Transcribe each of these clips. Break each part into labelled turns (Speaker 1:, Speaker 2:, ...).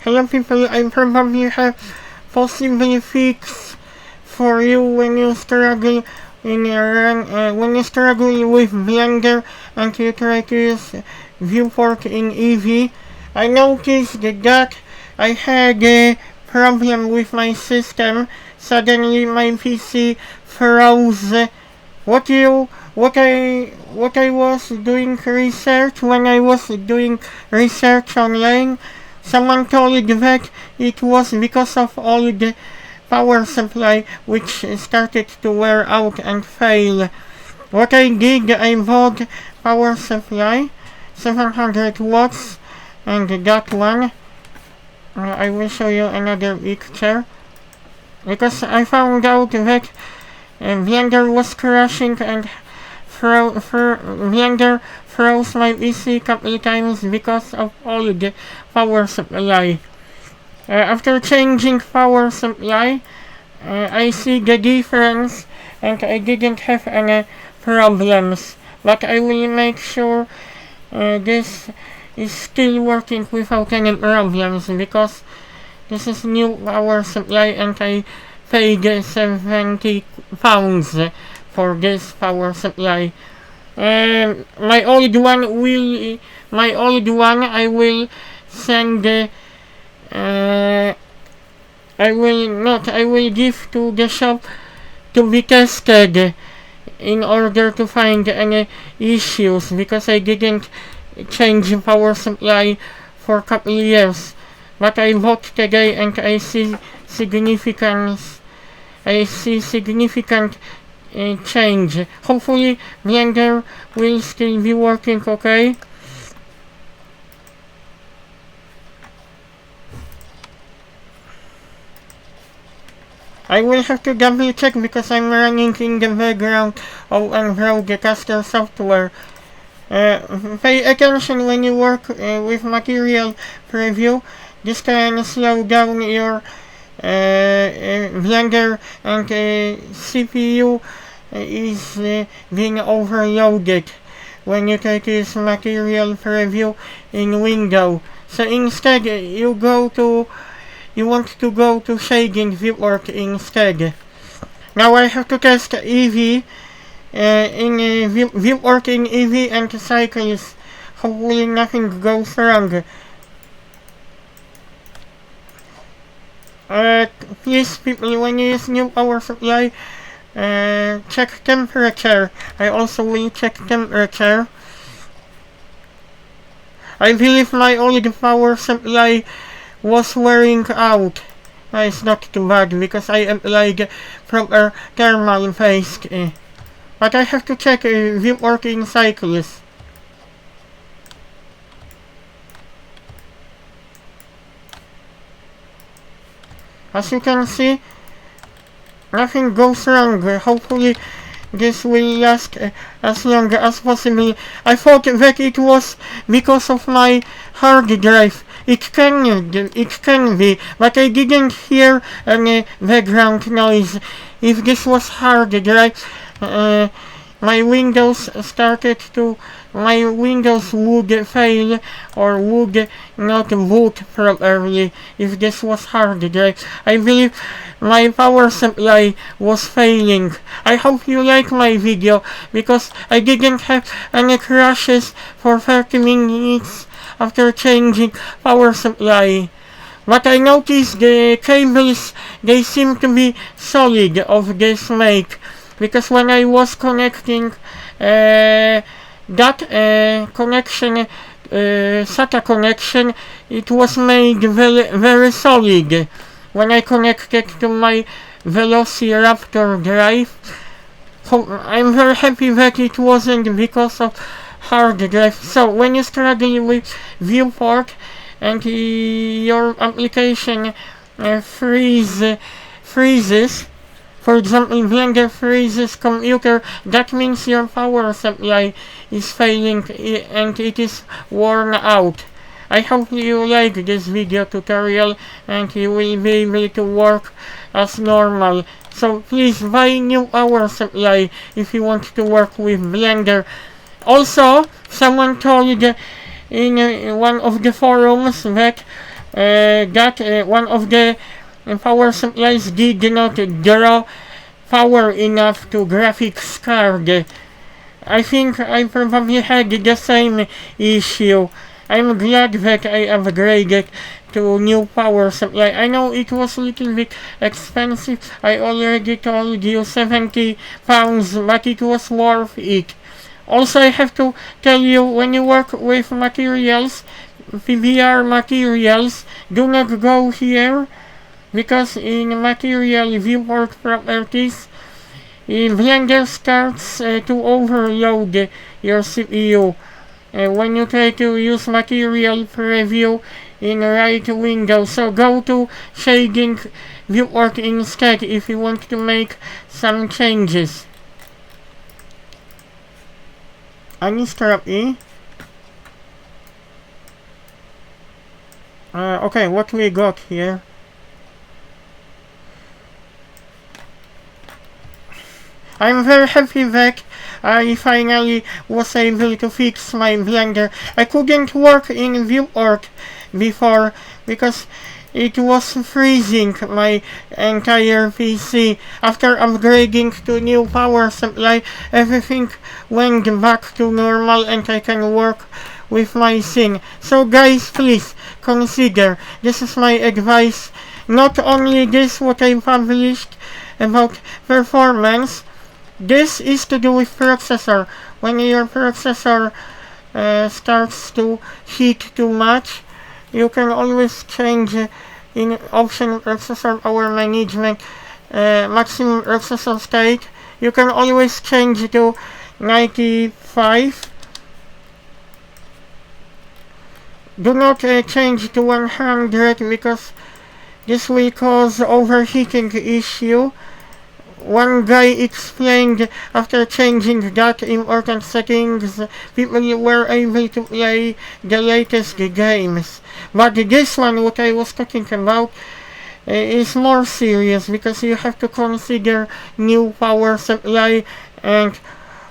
Speaker 1: Hello people, I probably have possibly fix for you when you struggle when you struggle with Blender and you try to use viewport in Eevee. I noticed that I had a problem with my system. Suddenly my PC froze. What I was doing research when I was doing research online, someone told that it was because of all the power supply which started to wear out and fail. What I did, I bought power supply 700 watts and that one. I will show you another picture because I found out that Blender was crashing and Blender froze my PC a couple times because of all the power supply. After changing power supply, I see the difference and I didn't have any problems. But I will make sure this is still working without any problems because this is new power supply and I paid £70 for this power supply. My old one I will send I will give to the shop to be tested in order to find any issues because I didn't change power supply for a couple years. But I bought today and I see significant change. Hopefully Blender will still be working okay. I will have to double check because I'm running in the background of Broadcaster software. Pay attention when you work with material preview. This can slow down your Blender and CPU is being overloaded when you try to use material preview in window. So instead you want to go to shading viewport instead. Now I have to test Eevee in viewport in Eevee and cycles. Hopefully nothing goes wrong. Please people, when you use new power supply, check temperature. I also will check temperature. I believe my old power supply was wearing out. It's not too bad because I applied proper thermal paste. But I have to check viewport in cycles. As you can see, nothing goes wrong. Hopefully this will last as long as possible. I thought that it was because of my hard drive. It can be, but I didn't hear any background noise. If this was hard drive, my Windows would fail or would not boot properly if this was hard drive. I believe my power supply was failing. I hope you like my video because I didn't have any crashes for 30 minutes after changing power supply. But I noticed the cables, they seem to be solid of this make, because when I was connecting that connection, SATA connection, it was made very solid. When I connected to my Velociraptor drive, I'm very happy that it wasn't because of hard drive. So when you struggle with viewport and your application freezes, for example Blender freezes computer, that means your power supply is failing and it is worn out. I hope you like this video tutorial and you will be able to work as normal. So please buy new power supply if you want to work with Blender. Also, someone told in one of the forums that that one of the power supplies did not draw power enough to graphics card. I think I probably had the same issue. I'm glad that I upgraded to new power supply. I know it was a little bit expensive. I already told you £70, but it was worth it. Also, I have to tell you, when you work with materials, PBR materials, do not go here, because in material viewport properties, Blender starts to overload your CPU. When you try to use material preview in right window, so go to shading viewport instead if you want to make some changes. Uninstall E. Okay, what we got here? I'm very happy that I finally was able to fix my Blender. I couldn't work in viewport before because it was freezing my entire PC. After upgrading to new power supply, everything went back to normal and I can work with my thing. So guys, please consider, this is my advice, not only this what I published about performance, this is to do with processor. When your processor starts to heat too much, you can always change in option processor power management, maximum processor state. You can always change to 95. Do not change to 100 because this will cause overheating issue. One guy explained after changing that important settings, people were able to play the latest games. But this one, what I was talking about, is more serious because you have to consider new power supply, and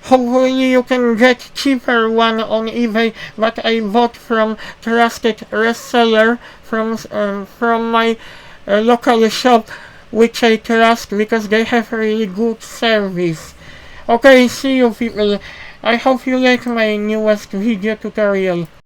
Speaker 1: hopefully you can get cheaper one on eBay, but I bought from trusted reseller from my local shop, which I trust because they have really good service. Okay, see you people. I hope you like my newest video tutorial.